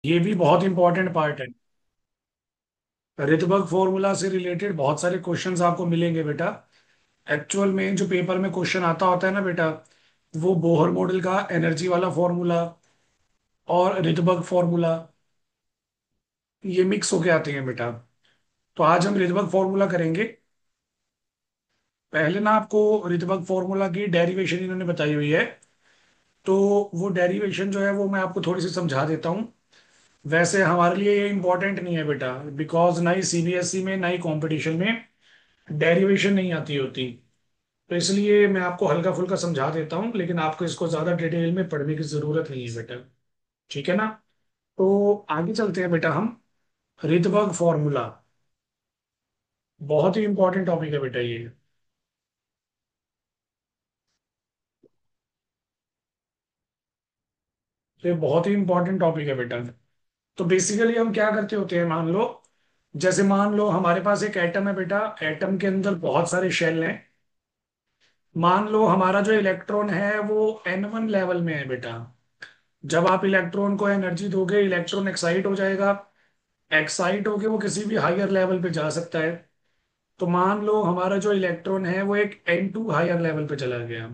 ये भी बहुत इंपॉर्टेंट पार्ट है। रितबर्ग फॉर्मूला से रिलेटेड बहुत सारे क्वेश्चंस आपको मिलेंगे बेटा। एक्चुअल में जो पेपर में क्वेश्चन आता होता है ना बेटा, वो बोहर मॉडल का एनर्जी वाला फॉर्मूला और रितबर्ग फॉर्मूला ये मिक्स होके आते हैं बेटा। तो आज हम रितबर्ग फॉर्मूला करेंगे। पहले ना आपको रितबर्ग फॉर्मूला की डेरिवेशन इन्होंने बताई हुई है। तो वो डेरिवेशन जो है वो मैं आपको थोड़ी सी समझा देता हूँ। वैसे हमारे लिए ये इंपॉर्टेंट नहीं है बेटा, बिकॉज ना ही सीबीएसई में ना ही कंपटीशन में डेरिवेशन नहीं आती होती। तो इसलिए मैं आपको हल्का फुल्का समझा देता हूँ, लेकिन आपको इसको ज्यादा डिटेल में पढ़ने की जरूरत नहीं है बेटा। ठीक है ना। तो आगे चलते हैं बेटा हम। रितबर्ग फॉर्मूला बहुत ही इंपॉर्टेंट टॉपिक है बेटा ये। तो ये बहुत ही इंपॉर्टेंट टॉपिक है बेटा। तो बेसिकली हम क्या करते होते हैं, मान लो, जैसे मान लो हमारे पास एक एटम है बेटा। एटम के अंदर बहुत सारे शेल हैं। मान लो हमारा जो इलेक्ट्रॉन है वो N1 लेवल में है बेटा। जब आप इलेक्ट्रॉन को एनर्जी दोगे, इलेक्ट्रॉन एक्साइट हो जाएगा। एक्साइट होके वो किसी भी हायर लेवल पे जा सकता है। तो मान लो हमारा जो इलेक्ट्रॉन है वो एक N2 हायर लेवल पे चला गया।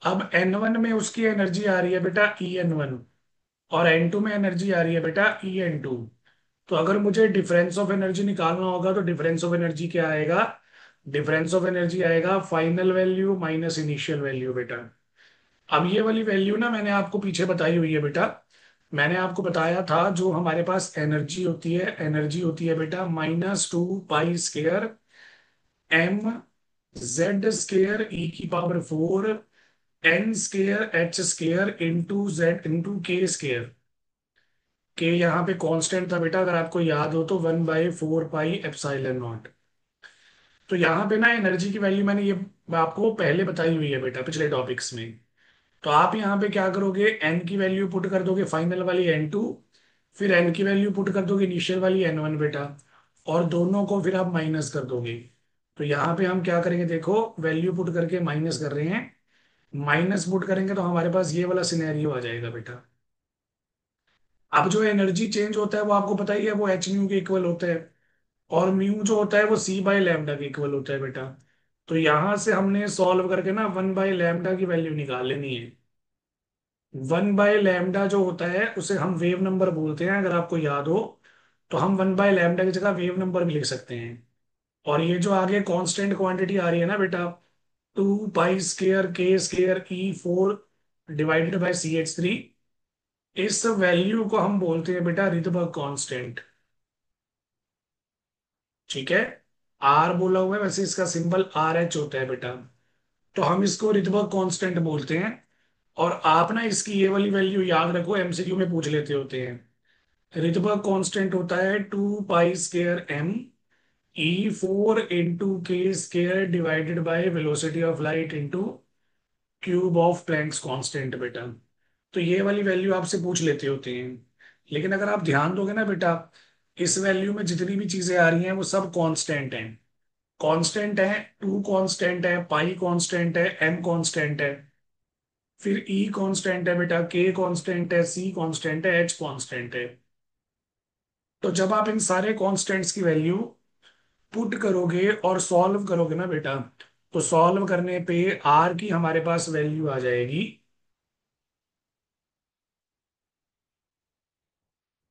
अब N1 में उसकी एनर्जी आ रही है बेटा EN1, और N2 में एनर्जी आ रही है बेटा EN2। तो अगर मुझे डिफरेंस ऑफ एनर्जी निकालना होगा तो डिफरेंस ऑफ एनर्जी क्या आएगा? डिफरेंस ऑफ एनर्जी आएगा final value minus initial value बेटा। अब ये वाली वैल्यू ना मैंने आपको पीछे बताई हुई है बेटा। मैंने आपको बताया था जो हमारे पास एनर्जी होती है बेटा -2 pi square M Z square E⁴ N square H square into Z into K square. के यहाँ पे कांस्टेंट था बेटा, अगर आपको याद हो तो 1/4 पाई एप्सिलॉन नॉट। तो यहाँ पे ना एनर्जी की वैल्यू मैंने ये आपको पहले बताई हुई है बेटा पिछले टॉपिक्स में। तो आप यहाँ पे क्या करोगे, एन की वैल्यू पुट कर दोगे फाइनल वाली N2, फिर एन की वैल्यू पुट कर दोगे इनिशियल वाली N1 बेटा, और दोनों को फिर आप माइनस कर दोगे। तो यहाँ पे हम क्या करेंगे, देखो वैल्यू पुट करके माइनस कर रहे हैं। माइनस पुट करेंगे तो हमारे पास ये वाला सिनेरियो आ जाएगा बेटा। अब जो एनर्जी चेंज होता है वो आपको पता ही है, वो एच म्यू के इक्वल होता है। और म्यू जो होता है वो C/λ के इक्वल होता है बेटा। तो यहां से हमने सॉल्व करके ना 1/λ की वैल्यू निकाल लेनी है। 1/λ जो होता है उसे हम वेव नंबर बोलते हैं, अगर आपको याद हो। तो हम 1/λ की जगह वेव नंबर भी लिख सकते हैं। और ये जो आगे कांस्टेंट क्वांटिटी आ रही है ना बेटा, 2 pi square K square E⁴ divided by CH3, इस वैल्यू को हम बोलते हैं बेटा रिदबर्ग कांस्टेंट। ठीक है। आर बोला हुआ है, वैसे इसका सिंबल RH होता है बेटा। तो हम इसको रिदबर्ग कांस्टेंट बोलते हैं। और आप ना इसकी ये वाली वैल्यू याद रखो, MCQ में पूछ लेते होते हैं। रिदबर्ग कांस्टेंट होता है 2 pi square M E⁴ into K square divided by velocity of light into cube of Planck's constant बेटा। तो ये वाली वैल्यू आपसे पूछ लेते होते हैं। लेकिन अगर आप ध्यान दोगे ना बेटा, इस वैल्यू में जितनी भी चीजें आ रही हैं वो सब कांस्टेंट हैं। कांस्टेंट है, टू कांस्टेंट है, पाई कांस्टेंट है, एम कांस्टेंट है, फिर ई कांस्टेंट है बेटा, के कांस्टेंट है, सी कांस्टेंट है, एच कांस्टेंट है। तो जब आप इन सारे कांस्टेंट्स की वैल्यू पुट करोगे और सॉल्व करोगे ना बेटा, तो सॉल्व करने पे आर की हमारे पास वैल्यू आ जाएगी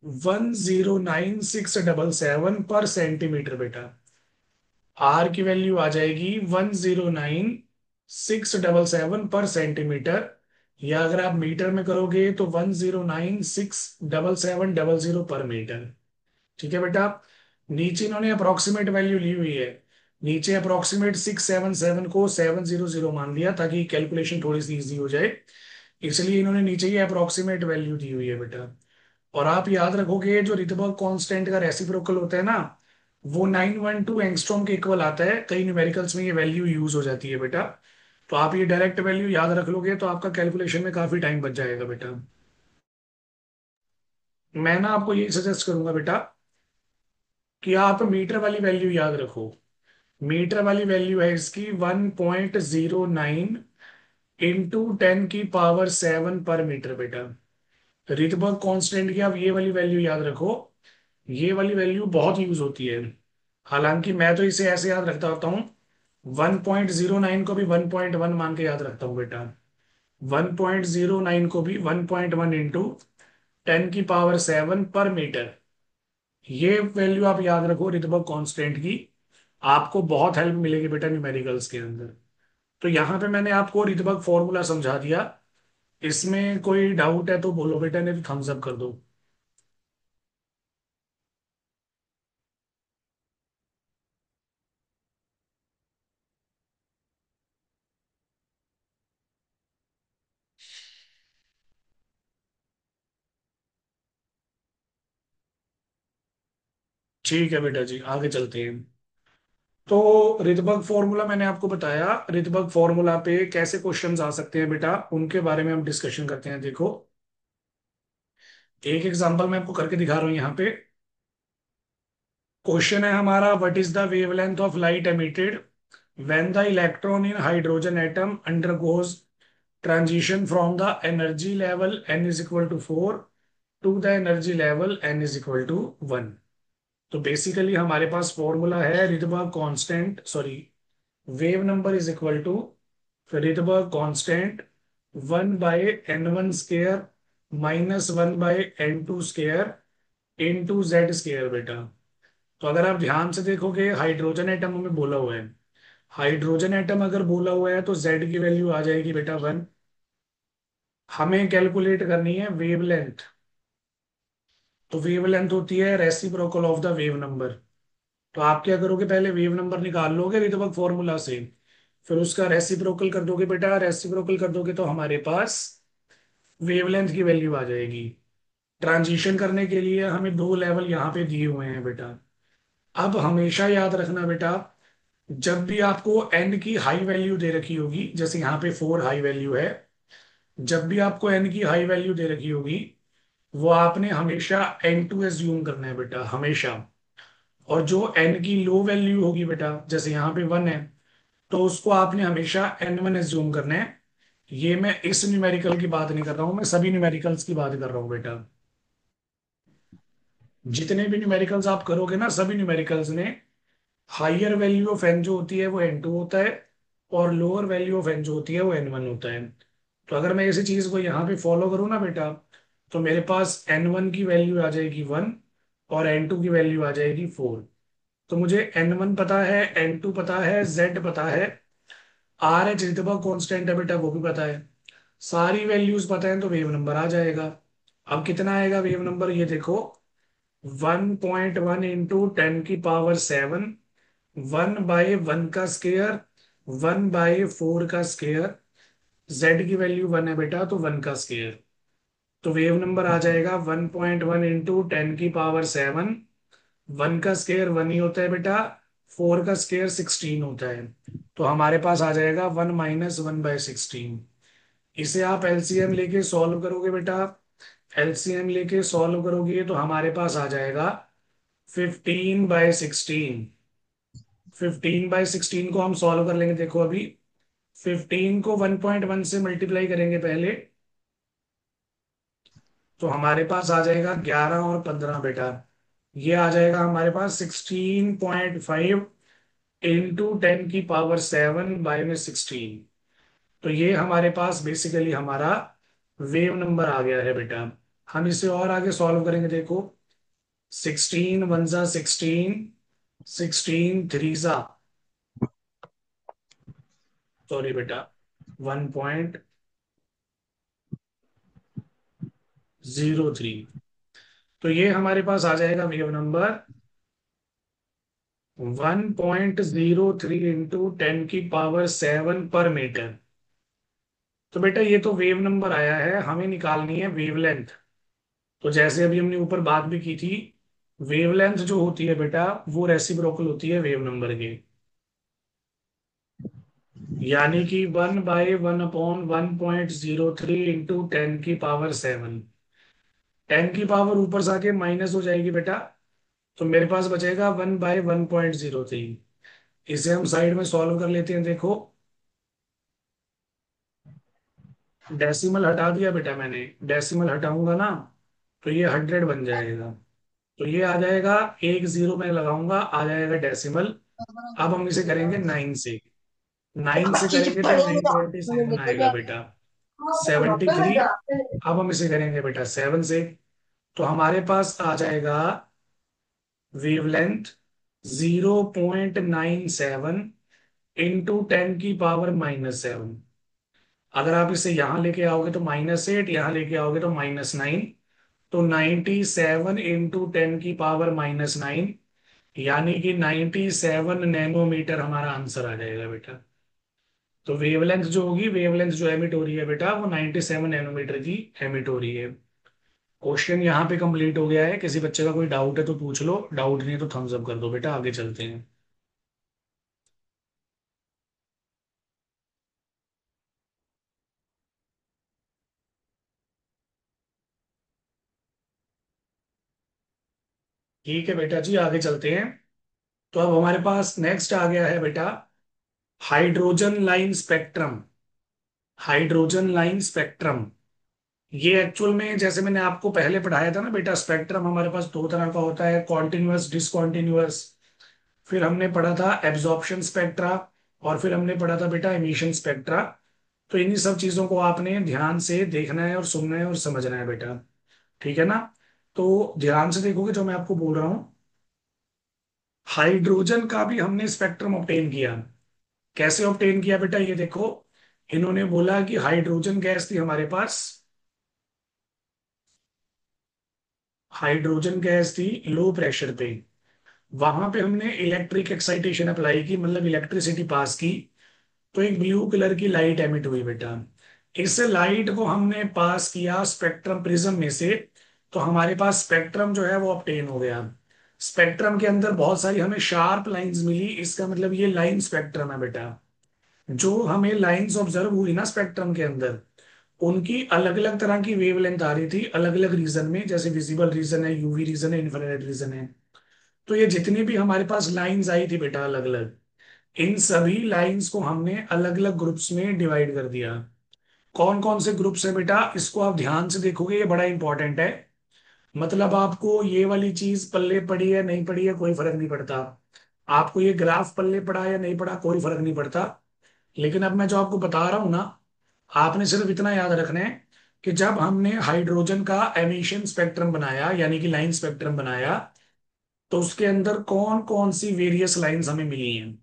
109,677 पर सेंटीमीटर बेटा। आर की वैल्यू आ जाएगी 109,677 पर सेंटीमीटर। या अगर आप मीटर में करोगे तो 109,67700 पर मीटर। ठीक है बेटा। नीचे इन्होंने अप्रोक्सीमेट वैल्यू ली हुई है। नीचे अप्रोक्सीमेट 677 को 700 मान लिया ताकि कैलकुलेशन थोड़ी सी इजी हो जाए। इसलिए इन्होंने नीचे ही अप्रोक्सीमेट वैल्यू दी हुई है बेटा। और आप याद रखोगे जो रिटबर्ग कांस्टेंट का रेसिप्रोकल होता है ना, वो 912 एंगस्ट्रॉम के इक्वल आता है। कई न्यूमेरिकल्स में ये वैल्यू यूज हो जाती है बेटा। तो आप ये डायरेक्ट वैल्यू याद रख लोगे तो आपका कैलकुलेशन में काफी टाइम बच जाएगा बेटा। मैं ना आपको यही सजेस्ट करूंगा बेटा कि आप मीटर वाली वैल्यू याद रखो। मीटर वाली वैल्यू है इसकी 1.09 इंटू 10⁻⁷ पर मीटर बेटा। रिटबर्ग कांस्टेंट की आप ये वाली वैल्यू याद रखो। ये वाली वैल्यू बहुत यूज होती है। हालांकि मैं तो इसे ऐसे याद रखता होता हूँ, 1.09 को भी 1.1 मान के याद रखता हूँ बेटा। 1.09 को भी 1.1 इंटू 10 की पावर 7 पर मीटर। ये वैल्यू आप याद रखो रिटबर्ग कांस्टेंट की। आपको बहुत हेल्प मिलेगी बेटा न्यूमेरिकल्स के अंदर। तो यहाँ पे मैंने आपको रिटबर्ग फॉर्मूला समझा दिया। इसमें कोई डाउट है तो बोलो बेटा, नहीं तो थम्स अप कर दो। ठीक है बेटा जी, आगे चलते हैं। तो रिटबर्ग फॉर्मूला मैंने आपको बताया। रिटबर्ग फॉर्मूला पे कैसे क्वेश्चंस आ सकते हैं बेटा, उनके बारे में हम डिस्कशन करते हैं। देखो, एक एग्जांपल मैं आपको करके दिखा रहा हूँ यहाँ पे। क्वेश्चन है हमारा, what is the wavelength of light emitted when the electron in hydrogen atom undergoes transition from the energy level n is equal to 4 to the energy level n is equal to 1। तो basically हमारे पास formula है Rydberg constant, sorry, wave number is equal to Rydberg constant 1/n1 square -1/n2 square into Z square बेटा। तो अगर आप ध्यान से देखोगे, हाइड्रोजन एटम हमें बोला हुआ है। हाइड्रोजन एटम अगर बोला हुआ है तो जेड की वैल्यू आ जाएगी बेटा 1। हमें कैलकुलेट करनी है वेवलेंथ। तो वेवलेंथ होती है reciprocal of the wave number. तो आप क्या करोगे, पहले वेव नंबर निकाल लोगे रिटबर्ग फॉर्मूला से, फिर उसका रेसिप्रोकल कर दोगे बेटा। रेसिप्रोकल कर दोगे तो हमारे पास वेवलेंथ की वैल्यू आ जाएगी। ट्रांजिशन करने के लिए हमें दो लेवल यहाँ पे दिए हुए हैं बेटा। अब हमेशा याद रखना बेटा, जब भी आपको एन की हाई वैल्यू दे रखी होगी, जैसे यहाँ पे 4 हाई वैल्यू है, जब भी आपको एन की हाई वैल्यू दे रखी होगी, वो आपने हमेशा n2 एज्यूम करना है बेटा, हमेशा। और जो n की लो वैल्यू होगी बेटा, जैसे यहाँ पे 1 है, तो उसको आपने हमेशा n1 एज्यूम करना है। ये मैं इस न्यूमेरिकल की बात नहीं कर रहा हूँ, मैं सभी न्यूमेरिकल्स की बात कर रहा हूँ बेटा। जितने भी न्यूमेरिकल्स आप करोगे ना, सभी न्यूमेरिकल्स में हाइयर वैल्यू ऑफ एन जो होती है वो n2 होता है, और लोअर वैल्यू ऑफ एन जो होती है वो n1 होता है। तो अगर मैं इसी चीज को यहाँ पे फॉलो करूँ ना बेटा, तो मेरे पास n1 की वैल्यू आ जाएगी 1 और n2 की वैल्यू आ जाएगी 4। तो मुझे n1 पता है, n2 पता है, z पता है, आर एच रितबा कॉन्स्टेंट है बेटा वो भी पता है। सारी वैल्यूज पता है तो वेव नंबर आ जाएगा। अब कितना आएगा वेव नंबर, ये देखो, 1.1 इंटू 10 की पावर 7, 1/1 का स्केयर, 1/4 का स्केयर। जेड की वैल्यू 1 है बेटा, तो 1 का स्केयर। तो वेव नंबर आ जाएगा 1.1 इंटू 10 की पावर 7। 1 का स्केयर 1 ही होता है बेटा, 4 का स्केयर 16 होता है। तो हमारे पास आ जाएगा 1 - 1/16। इसे आप एलसीएम लेके सॉल्व करोगे बेटा। एलसीएम लेके सॉल्व करोगे तो हमारे पास आ जाएगा 15/16। 15/16 को हम सॉल्व कर लेंगे, देखो अभी। 15 को 1.1 से मल्टीप्लाई करेंगे पहले, तो हमारे पास आ जाएगा 11 और 15 बेटा। ये आ जाएगा हमारे पास 16.5 इंटू 10 की पावर 7 - 16। तो ये हमारे पास बेसिकली हमारा वेव नंबर आ गया है बेटा। हम इसे और आगे सॉल्व करेंगे, देखो। 16 × 1 = 16, 16 × 3 = सॉरी बेटा, 1.03। तो ये हमारे पास आ जाएगा वेव नंबर 1.03 इंटू 10 की पावर 7 पर मीटर। तो बेटा ये तो वेव नंबर आया है, हमें निकालनी है वेवलेंथ। तो जैसे अभी हमने ऊपर बात भी की थी, वेवलेंथ जो होती है बेटा वो रेसिप्रोकल होती है वेव नंबर के। यानी कि 1/1/1.03 इंटू 10 की पावर 7। 10 की पावर ऊपर से आके माइनस हो जाएगी बेटा, तो मेरे पास बचेगा 1/1.03। इसे हम साइड में सॉल्व कर लेते हैं, देखो। डेसिमल हटा दिया बेटा मैंने, डेसिमल हटाऊंगा ना तो ये 100 बन जाएगा। तो ये आ जाएगा, एक जीरो में लगाऊंगा आ जाएगा डेसिमल। अब हम इसे करेंगे 9 से। 9 से करेंगे तो 927 आएगा बेटा। 73। अब हम इसे करेंगे बेटा 7 से। तो हमारे पास आ जाएगा वेवलेंथ 0.97 इंटू 10 की पावर -7। अगर आप इसे यहां लेके आओगे तो -8, यहां लेके आओगे तो -9। तो 97 इंटू 10 की पावर -9, यानी कि 97 नैनोमीटर हमारा आंसर आ जाएगा बेटा। तो वेवलेंथ जो होगी, वेवलेंथ जो एमिट हो रही है बेटा, वो 97 नैनोमीटर की एमिट हो रही है। क्वेश्चन यहाँ पे कंप्लीट हो गया है। किसी बच्चे का कोई डाउट है तो पूछ लो, डाउट नहीं है तो थम्स अप कर दो बेटा, आगे चलते हैं। ठीक है बेटा जी, आगे चलते हैं। तो अब हमारे पास नेक्स्ट आ गया है बेटा, hydrogen line spectrum. Hydrogen line spectrum, ये एक्चुअल में जैसे मैंने आपको पहले पढ़ाया था ना बेटा, स्पेक्ट्रम हमारे पास दो तरह का होता है, कॉन्टिन्यूअस डिसकॉन्टिन्यूअस। फिर हमने पढ़ा था एब्जॉर्प्शन स्पेक्ट्रा, और फिर हमने पढ़ा था बेटा एमिशन स्पेक्ट्रा। तो इन्हीं सब चीजों को आपने ध्यान से देखना है और सुनना है और समझना है बेटा। ठीक है ना? तो ध्यान से देखोगे जो मैं आपको बोल रहा हूँ। हाइड्रोजन का भी हमने स्पेक्ट्रम ऑब्टेन किया। कैसे ऑब्टेन किया बेटा, ये देखो। इन्होंने बोला कि हाइड्रोजन गैस थी हमारे पास, हाइड्रोजन गैस थी लो प्रेशर पे। वहां पे हमने इलेक्ट्रिक एक्साइटेशन अप्लाई की, मतलब इलेक्ट्रिसिटी पास की। तो एक ब्लू कलर की लाइट एमिट हुई बेटा। इस लाइट को हमने पास किया स्पेक्ट्रम प्रिज्म में से। तो हमारे पास स्पेक्ट्रम जो है वो ऑब्टेन हो गया। स्पेक्ट्रम के अंदर बहुत सारी हमें शार्प लाइंस मिली, इसका मतलब ये लाइन स्पेक्ट्रम है बेटा। जो हमें लाइंस ऑब्जर्व हुई ना स्पेक्ट्रम के अंदर, उनकी अलग अलग तरह की वेवलेंथ आ रही थी अलग अलग रीजन में, जैसे विजिबल रीजन है, यूवी रीजन है, इंफ्रारेड रीजन है। तो ये जितनी भी हमारे पास लाइंस आई थी बेटा अलग अलग, इन सभी लाइंस को हमने अलग अलग ग्रुप्स में डिवाइड कर दिया। कौन कौन से ग्रुप्स है बेटा, इसको आप ध्यान से देखोगे, ये बड़ा इंपॉर्टेंट है। मतलब आपको ये वाली चीज पल्ले पड़ी है नहीं पड़ी है कोई फर्क नहीं पड़ता। आपको ये ग्राफ पल्ले पड़ा या नहीं पड़ा कोई फर्क नहीं पड़ता। लेकिन अब मैं जो आपको बता रहा हूं ना, आपने सिर्फ इतना याद रखना है कि जब हमने हाइड्रोजन का एमिशन स्पेक्ट्रम बनाया, यानी कि लाइन स्पेक्ट्रम बनाया, तो उसके अंदर कौन कौन सी वेरियस लाइंस हमें मिली हैं।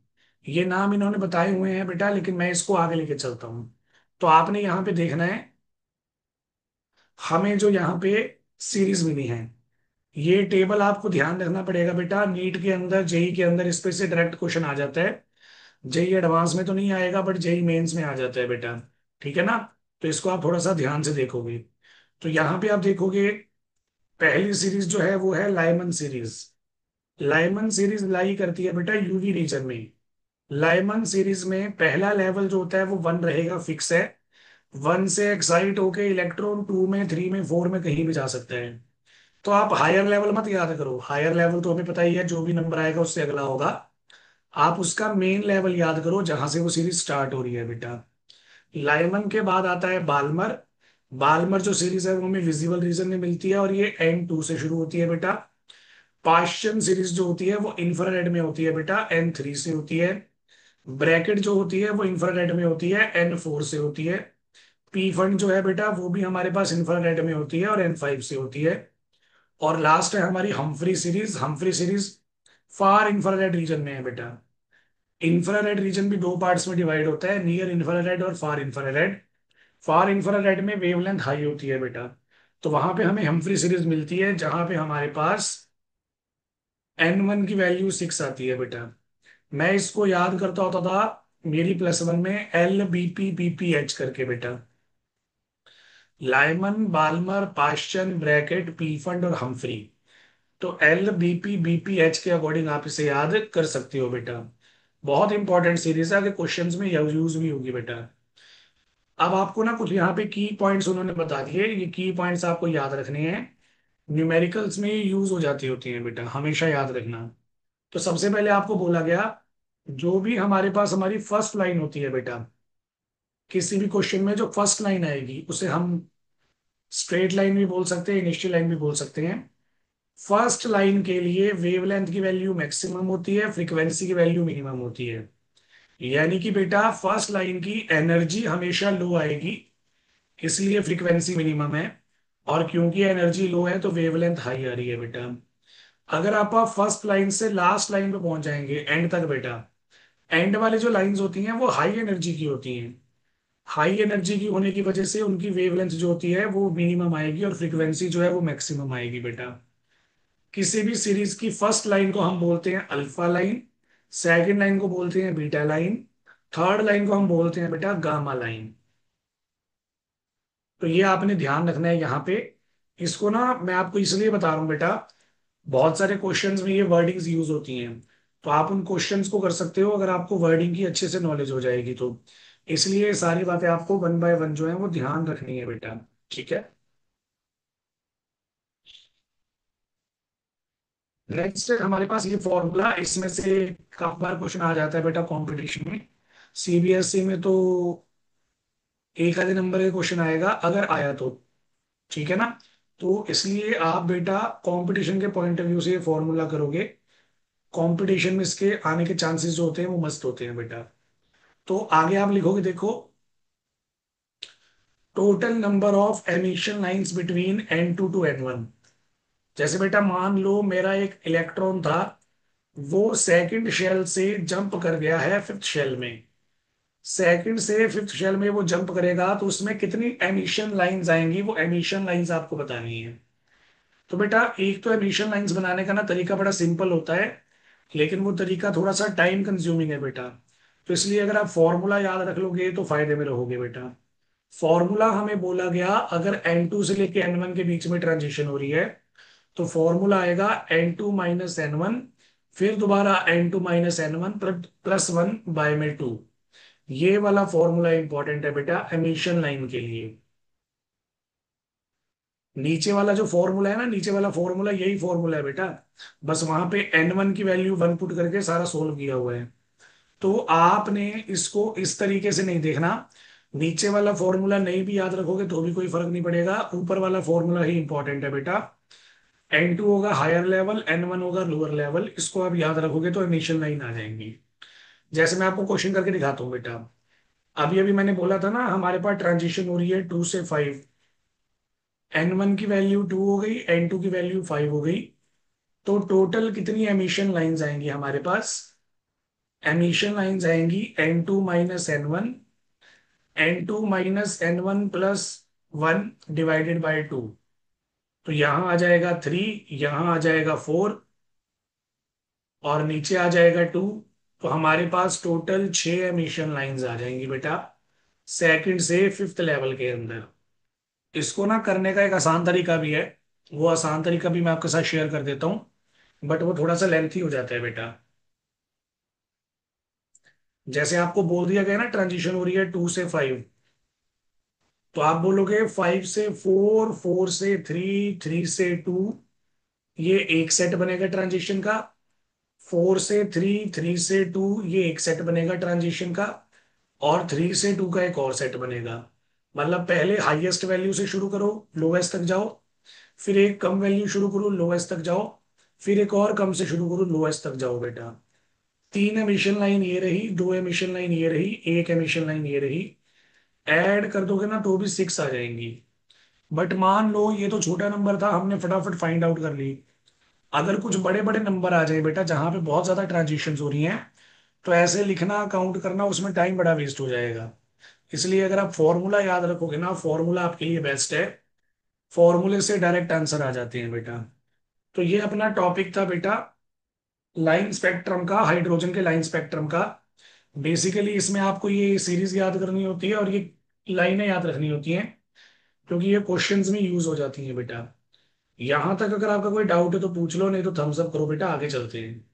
ये नाम इन्होंने बताए हुए हैं बेटा, लेकिन मैं इसको आगे लेके चलता हूं। तो आपने यहाँ पे देखना है, हमें जो यहाँ पे सीरीज मिली है, ये टेबल आपको ध्यान रखना पड़ेगा बेटा। नीट के अंदर, जेई के अंदर इस पे से डायरेक्ट क्वेश्चन आ जाता है। जेई एडवांस में तो नहीं आएगा, बट जेई मेंस में आ जाता है बेटा। ठीक है ना? तो इसको आप थोड़ा सा ध्यान से देखोगे। तो यहाँ पे आप देखोगे, पहली सीरीज जो है वो है लाइमन सीरीज। लाइमन सीरीज लाई करती है बेटा यूवी रीजन में। लाइमन सीरीज में पहला लेवल जो होता है वो 1 रहेगा, फिक्स है। 1 से एक्साइट होके इलेक्ट्रॉन 2 में, 3 में, 4 में कहीं भी जा सकता है। तो आप हायर लेवल मत याद करो, हायर लेवल तो हमें पता ही है, जो भी नंबर आएगा उससे अगला होगा। आप उसका मेन लेवल याद करो जहां से वो सीरीज स्टार्ट हो रही है बेटा। लाइमन के बाद आता है बाल्मर। बाल्मर जो सीरीज है वो हमें विजिबल रीजन में मिलती है, और ये N2 से शुरू होती है बेटा। पाश्चन सीरीज जो होती है वो इंफ्रारेड में होती है बेटा, N3 से होती है। ब्रैकेट जो होती है वो इंफ्रारेड में होती है, N4 से होती है। पी फंड जो है बेटा वो भी हमारे पास इंफ्रारेड में होती है और N5 से होती है। और लास्ट है हमारी हम्फ्री सीरीज। हम्फ्री सीरीज फार इंफ्रारेड रीजन में है बेटा। इंफ्रारेड रीजन भी दो पार्ट्स में डिवाइड होता है, नियर इंफ्रारेड और फार इंफ्रारेड। फार इंफ्रारेड में वेवलेंथ हाई होती है बेटा। तो वहां पे हमें हम्फ्री सीरीज मिलती है जहां पे हमारे पास N1 की वैल्यू 6 आती है बेटा। मैं इसको याद करता होता था मेरी +1 में, LBP BPH करके बेटा। Lyman, Balmer, Paschen, Brackett, Pfund और हम्फ्री। तो LBP BPH के अकॉर्डिंग आप इसे याद कर सकते हो बेटा। बहुत इंपॉर्टेंट सीरीज है, आगे क्वेश्चंस में यूज भी होगी बेटा। अब आपको ना कुछ यहाँ पे की पॉइंट्स उन्होंने बता दिए, ये की पॉइंट्स आपको याद रखने हैं। न्यूमेरिकल्स में यूज हो जाती होती हैं बेटा, हमेशा याद रखना। तो सबसे पहले आपको बोला गया, जो भी हमारे पास हमारी फर्स्ट लाइन होती है बेटा, किसी भी क्वेश्चन में जो फर्स्ट लाइन आएगी उसे हम स्ट्रेट लाइन भी बोल सकते हैं, इनिशियल लाइन भी बोल सकते हैं। फर्स्ट लाइन के लिए वेवलेंथ की वैल्यू मैक्सिमम होती है, फ्रीक्वेंसी की वैल्यू मिनिमम होती है। यानी कि बेटा फर्स्ट लाइन की एनर्जी हमेशा लो आएगी, इसलिए फ्रीक्वेंसी मिनिमम है। और क्योंकि एनर्जी लो है तो वेवलेंथ हाई आ रही है बेटा। अगर आप फर्स्ट लाइन से लास्ट लाइन पे पहुंच जाएंगे एंड तक बेटा, एंड वाली जो लाइंस होती हैं वो हाई एनर्जी की होती हैं। हाई एनर्जी की होने की वजह से उनकी वेवलेंथ जो होती है वो मिनिमम आएगी और फ्रीक्वेंसी जो है वो मैक्सिमम आएगी बेटा। किसी भी सीरीज की फर्स्ट लाइन को हम बोलते हैं अल्फा लाइन, सेकंड लाइन को बोलते हैं बीटा लाइन, थर्ड लाइन को हम बोलते हैं बेटा गामा लाइन। तो ये आपने ध्यान रखना है यहाँ पे। इसको ना मैं आपको इसलिए बता रहा हूँ बेटा, बहुत सारे क्वेश्चंस में ये वर्डिंग्स यूज होती हैं, तो आप उन क्वेश्चंस को कर सकते हो अगर आपको वर्डिंग की अच्छे से नॉलेज हो जाएगी तो। इसलिए ये सारी बातें आपको वन बाय वन जो है वो ध्यान रखनी है बेटा। ठीक है। नेक्स्ट हमारे पास ये फॉर्मूला, इसमें से काफी बार क्वेश्चन आ जाता है बेटा कंपटीशन में। सीबीएसई में तो एक आधे नंबर का क्वेश्चन आएगा अगर आया तो। ठीक है ना। तो इसलिए आप बेटा कंपटीशन के पॉइंट ऑफ व्यू से ये फॉर्मूला करोगे, कंपटीशन में इसके आने के चांसेस जो होते हैं वो मस्त होते हैं बेटा। तो आगे आप लिखोगे देखो, total number of emission lines between N2 to N1। जैसे बेटा मान लो मेरा एक इलेक्ट्रॉन था, वो सेकंड शेल से जंप कर गया है फिफ्थ शेल में। सेकंड से फिफ्थ शेल में वो जंप करेगा तो उसमें कितनी एमिशन लाइंस आएंगी, वो एमिशन लाइंस आपको बतानी है। तो बेटा एक तो एमिशन लाइंस बनाने का ना तरीका बड़ा सिंपल होता है, लेकिन वो तरीका थोड़ा सा टाइम कंज्यूमिंग है बेटा। तो इसलिए अगर आप फॉर्मूला याद रख लोगे तो फायदे में रहोगे बेटा। फॉर्मूला हमें बोला गया, अगर N2 से लेके N1 के बीच में ट्रांजिशन हो रही है तो फॉर्मूला आएगा N2 - N1, फिर दोबारा N2 - N1 +1/2। ये वाला फॉर्मूला इंपॉर्टेंट है बेटा एमिशन लाइन के लिए। नीचे वाला जो फॉर्मूला है ना, नीचे वाला फॉर्मूला यही फॉर्मूला है बेटा, बस वहां पे N1 की वैल्यू 1 पुट करके सारा सोल्व किया हुआ है। तो आपने इसको इस तरीके से नहीं देखना, नीचे वाला फॉर्मूला नहीं भी याद रखोगे तो भी कोई फर्क नहीं पड़ेगा, ऊपर वाला फॉर्मूला ही इंपॉर्टेंट है बेटा। N2 होगा हायर लेवल, N1 होगा लोअर लेवल, इसको आप याद रखोगे तो इनिशियल लाइन आ जाएंगी। जैसे मैं आपको क्वेश्चन करके दिखाता हूँ बेटा। अभी अभी मैंने बोला था ना हमारे पास ट्रांजिशन हो रही है 2 से 5। N1 की वैल्यू 2 हो गई, N2 की वैल्यू 5 हो गई। तो टोटल कितनी एमिशन लाइंस आएंगी हमारे पास? एमिशन लाइंस आएंगी N2 - N1, N2 - N1 +1 / 2। तो यहां आ जाएगा 3, यहां आ जाएगा 4, और नीचे आ जाएगा 2। तो हमारे पास टोटल 6 एमिशन लाइंस आ जाएंगी बेटा, सेकंड से फिफ्थ लेवल के अंदर। इसको ना करने का एक आसान तरीका भी है, वो आसान तरीका भी मैं आपके साथ शेयर कर देता हूँ, बट वो थोड़ा सा लेंथी हो जाता है बेटा। जैसे आपको बोल दिया गया ना ट्रांजिशन हो रही है 2 से 5, तो आप बोलोगे 5 से 4, 4 से 3, 3 से 2, ये एक सेट बनेगा ट्रांजिशन का। 4 से 3, 3 से 2, ये एक सेट बनेगा ट्रांजिशन का। और 3 से 2 का एक और सेट बनेगा। मतलब पहले हाईएस्ट वैल्यू से शुरू करो, लोएस्ट तक जाओ, फिर एक कम वैल्यू शुरू करो, लोएस्ट तक जाओ, फिर एक और कम से शुरू करो, लोएस्ट तक जाओ बेटा। 3 एमिशन लाइन ये रही, 2 एमिशन लाइन ये रही, एक एमिशन लाइन ये रही। ऐड कर दोगे ना तो भी 6 आ जाएंगी। बट मान लो ये तो छोटा नंबर था, हमने फटाफट फाइंड आउट कर ली। अगर कुछ बड़े बड़े नंबर आ जाए बेटा जहां पे बहुत ज्यादा ट्रांजिशन हो रही हैं, तो ऐसे लिखना काउंट करना उसमें टाइम बड़ा वेस्ट हो जाएगा। इसलिए अगर आप फॉर्मूला याद रखोगे ना, फॉर्मूला आपके लिए बेस्ट है। फॉर्मूले से डायरेक्ट आंसर आ जाते हैं बेटा। तो ये अपना टॉपिक था बेटा, लाइन स्पेक्ट्रम का, हाइड्रोजन के लाइन स्पेक्ट्रम का। बेसिकली इसमें आपको ये सीरीज याद करनी होती है और ये लाइनें याद रखनी होती हैं, क्योंकि ये क्वेश्चंस में यूज हो जाती हैं बेटा। यहां तक अगर आपका कोई डाउट है तो पूछ लो, नहीं तो थम्स अप करो बेटा, आगे चलते हैं।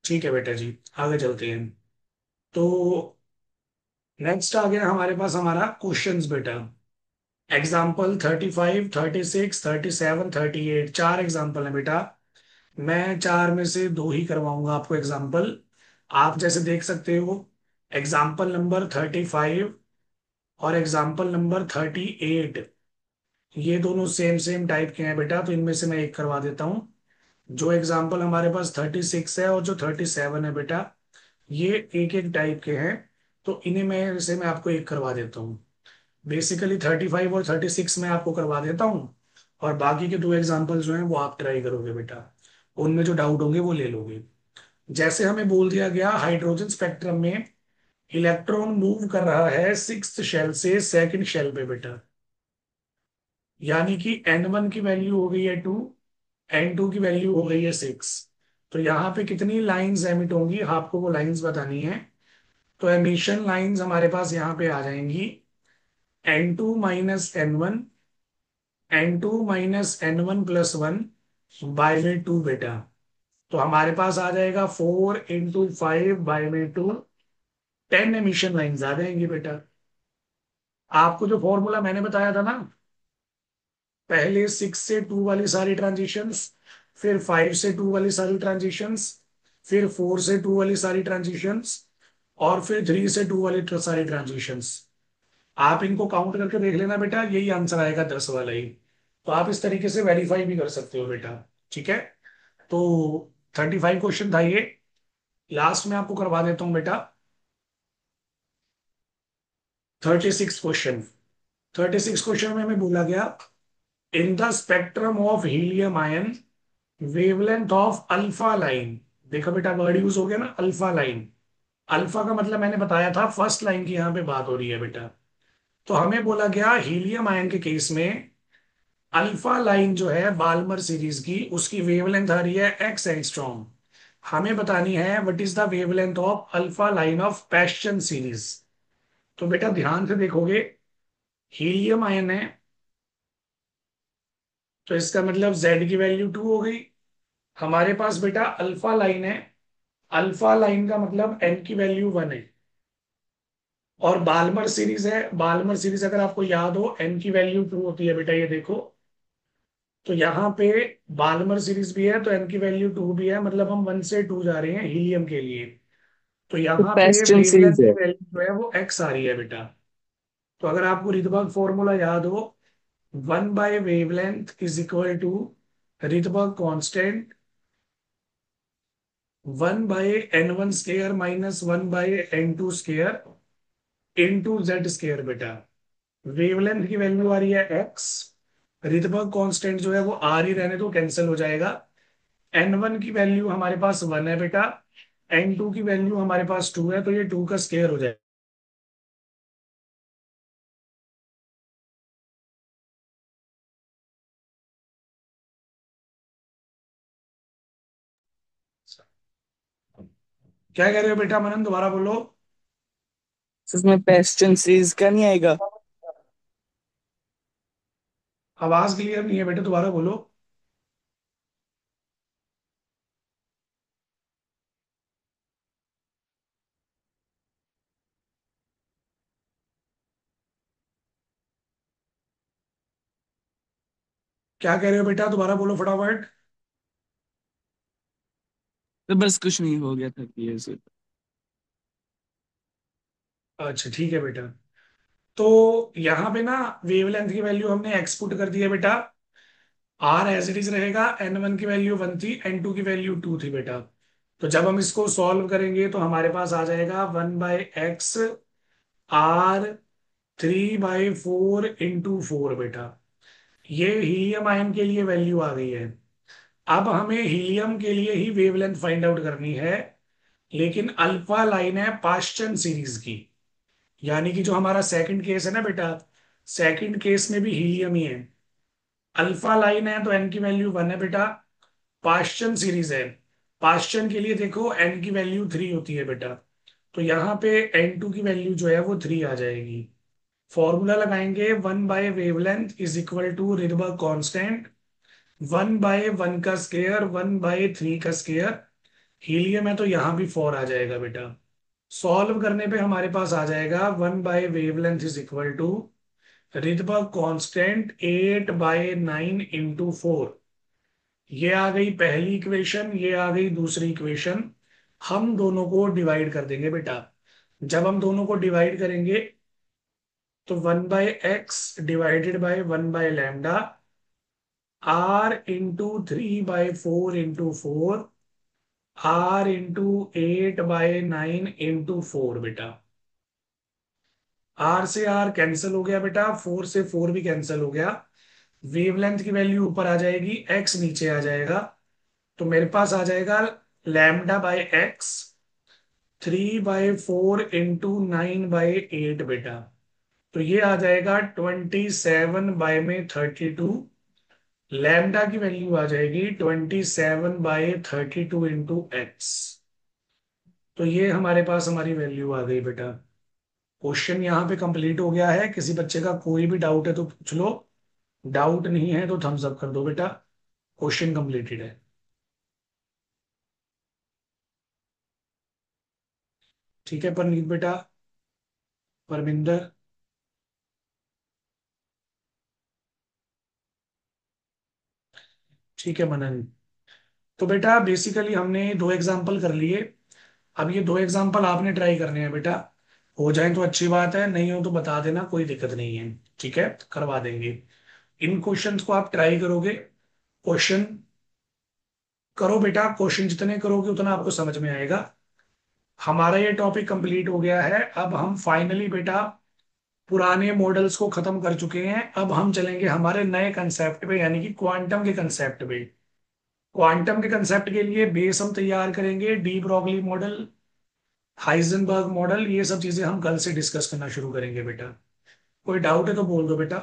ठीक है बेटा जी, आगे चलते हैं। तो नेक्स्ट आ गया हमारे पास हमारा क्वेश्चंस बेटा। एग्जाम्पल 35, 36, 37, 38, चार एग्जाम्पल है बेटा। मैं चार में से दो ही करवाऊंगा आपको एग्जाम्पल। आप जैसे देख सकते हो, एग्जाम्पल नंबर 35 और एग्जाम्पल नंबर 38, ये दोनों सेम सेम टाइप के हैं बेटा, तो इनमें से मैं एक करवा देता हूँ। जो एग्जाम्पल हमारे पास 36 है और जो 37 है बेटा, ये एक एक टाइप के हैं। तो इन्हें मैं आपको एक करवा देता हूँ। बेसिकली 35 और 36 में आपको करवा देता हूँ, और बाकी के दो एग्जाम्पल जो हैं वो आप ट्राई करोगे बेटा। उनमें जो डाउट होंगे वो ले लोगे। जैसे हमें बोल दिया गया हाइड्रोजन स्पेक्ट्रम में इलेक्ट्रॉन मूव कर रहा है सिक्स्थ शेल से सेकंड शेल पे बेटा। यानी कि N1 की वैल्यू हो गई है 2, N2 की वैल्यू हो गई है 6। तो यहाँ पे कितनी लाइंस एमिट होंगी, आपको वो लाइंस बतानी है। तो एमिशन लाइंस हमारे पास यहाँ पे आ जाएंगी N2 - N1, N2 - N1 + 1 bye में 2 बेटा। तो हमारे पास आ जाएगा 4 × 5 बाय में 2, 10 एमिशन लाइंस आ जाएंगी बेटा। आपको जो फॉर्मूला मैंने बताया था ना, पहले 6 से 2 वाली सारी ट्रांजिशंस, फिर 5 से 2 वाली सारी ट्रांजिशंस, फिर 4 से 2 वाली सारी ट्रांजिशंस, और फिर 3 से 2 वाली सारी ट्रांजिशंस। आप इनको काउंट करके देख लेना बेटा, यही आंसर आएगा 10 वाला ही। तो आप इस तरीके से वेरीफाई भी कर सकते हो बेटा। ठीक है। तो 35 क्वेश्चन था ये। लास्ट में आपको करवा देता हूँ बेटा 36 क्वेश्चन। 36 क्वेश्चन में हमें बोला गया, in the spectrum of helium ion wavelength of alpha line. देखो बेटा, वर्ड यूज हो गया ना, अल्फा लाइन। अल्फा का मतलब मैंने बताया था फर्स्ट लाइन की यहाँ पे बात हो रही है बेटा। तो हमें बोला गया हीलियम आयन के केस में अल्फा लाइन जो है बाल्मर सीरीज की, उसकी वेवलेंथ आ रही है एक्स एंगस्ट्रॉम। हमें बतानी है what is the wavelength of alpha line of passion series. तो बेटा ध्यान से देखोगे, हीलियम आयन है, तो इसका मतलब Z की वैल्यू 2 हो गई। हमारे पास बेटा अल्फा लाइन है, अल्फा लाइन का मतलब N की वैल्यू 1 है। और बाल्मर सीरीज है, बाल्मर सीरीज अगर आपको याद हो N की वैल्यू 2 होती है बेटा, ये देखो। तो यहाँ पे बाल्मर सीरीज भी है तो N की वैल्यू 2 भी है, मतलब हम 1 से 2 जा रहे हैं हीलियम के लिए। तो तो यहाँ पे पेस्टन वेवलेंथ सीरीज की है। वैल्यू जो है वो x आ रही है बेटा। तो अगर आपको रिदबर्ग फॉर्मूला याद हो, 1/वेवलेंथ = रिदबर्ग कांस्टेंट 1/N1² - 1/N2² × Z² बेटा। वेवलेंथ की वैल्यू आ रही है x, रिदबर्ग कांस्टेंट जो है वो r ही रहने दो, कैंसिल हो जाएगा। N1 की वैल्यू हमारे पास 1 है बेटा, N2 की वैल्यू हमारे पास 2 है, तो ये 2 का स्क्वायर हो जाएगा। क्या कह रहे हो बेटा मनन, दोबारा बोलो। इसमें पेस्टन सीरीज का नहीं आएगा? आवाज क्लियर नहीं है बेटा, दोबारा बोलो। क्या कह रहे हो बेटा, दोबारा बोलो फटाफट। तो बस कुछ नहीं, हो गया था क्लियर से। अच्छा ठीक है बेटा। तो यहाँ पे ना वेवलेंथ की वैल्यू हमने एक्सपुट कर दी है बेटा। आर एज इट इज रहेगा, N1 की वैल्यू 1 थी, N2 की वैल्यू 2 थी बेटा। तो जब हम इसको सॉल्व करेंगे तो हमारे पास आ जाएगा 1/x r 3/4 × 4 बेटा। ये हीलियम आयन के लिए वैल्यू आ गई है। अब हमें हीलियम के लिए ही वेवलेंथ फाइंड आउट करनी है, लेकिन अल्फा लाइन है पाश्चन सीरीज की। यानी कि जो हमारा सेकंड केस है ना बेटा, सेकंड केस में भी हीलियम ही है। अल्फा लाइन है तो एन की वैल्यू 1 है बेटा। पाश्चन सीरीज है, पाश्चन के लिए देखो एन की वैल्यू 3 होती है बेटा। तो यहाँ पे N2 की वैल्यू जो है वो 3 आ जाएगी। फॉर्मूला लगाएंगे, 1/वेवलेंथ = रिडबर्ग कांस्टेंट 1/1 का स्क्वायर 1/3 का स्क्वायर। हीलियम है तो यहाँ भी 4 आ जाएगा बेटा। सॉल्व करने पे हमारे पास आ जाएगा 1/वेवलेंथ इज इक्वल टू रिदबर्ग कांस्टेंट 8/9 × 4। ये आ गई पहली इक्वेशन, ये आ गई दूसरी इक्वेशन। हम दोनों को डिवाइड कर देंगे बेटा। जब हम दोनों को डिवाइड करेंगे तो 1/x divided by 1/λ r × 3/4 × 4 r × 8/9 × 4 बेटा। आर से आर कैंसिल हो गया बेटा, 4 से 4 भी कैंसिल हो गया। वेवलेंथ की वैल्यू ऊपर आ जाएगी, एक्स नीचे आ जाएगा। तो मेरे पास आ जाएगा λ/x 3/4 × 9/8 बेटा। तो ये आ जाएगा 27/32। लैम्डा की वैल्यू आ जाएगी 27/32 × x। तो ये हमारे पास हमारी वैल्यू आ गई बेटा। क्वेश्चन यहाँ पे कंप्लीट हो गया है। किसी बच्चे का कोई भी डाउट है तो पूछ लो, डाउट नहीं है तो थम्स अप कर दो बेटा। क्वेश्चन कंप्लीटेड है। ठीक है परनीत बेटा, परमिंदर। ठीक है मनन। तो बेटा बेसिकली हमने दो एग्जाम्पल कर लिए। अब ये दो एग्जाम्पल आपने ट्राई करने हैं बेटा। हो जाए तो अच्छी बात है, नहीं हो तो बता देना, कोई दिक्कत नहीं है। ठीक है, करवा देंगे। इन क्वेश्चंस को आप ट्राई करोगे। क्वेश्चन करो बेटा, क्वेश्चन जितने करोगे उतना आपको समझ में आएगा। हमारा ये टॉपिक कंप्लीट हो गया है। अब हम फाइनली बेटा पुराने मॉडल्स को खत्म कर चुके हैं। अब हम चलेंगे हमारे नए कंसेप्ट पे, यानी कि क्वांटम के कंसेप्ट पे। क्वांटम के कंसेप्ट के लिए बेस हम तैयार करेंगे, de Broglie model, Heisenberg model. ये सब चीजें हम कल से डिस्कस करना शुरू करेंगे बेटा। कोई डाउट है तो बोल दो बेटा।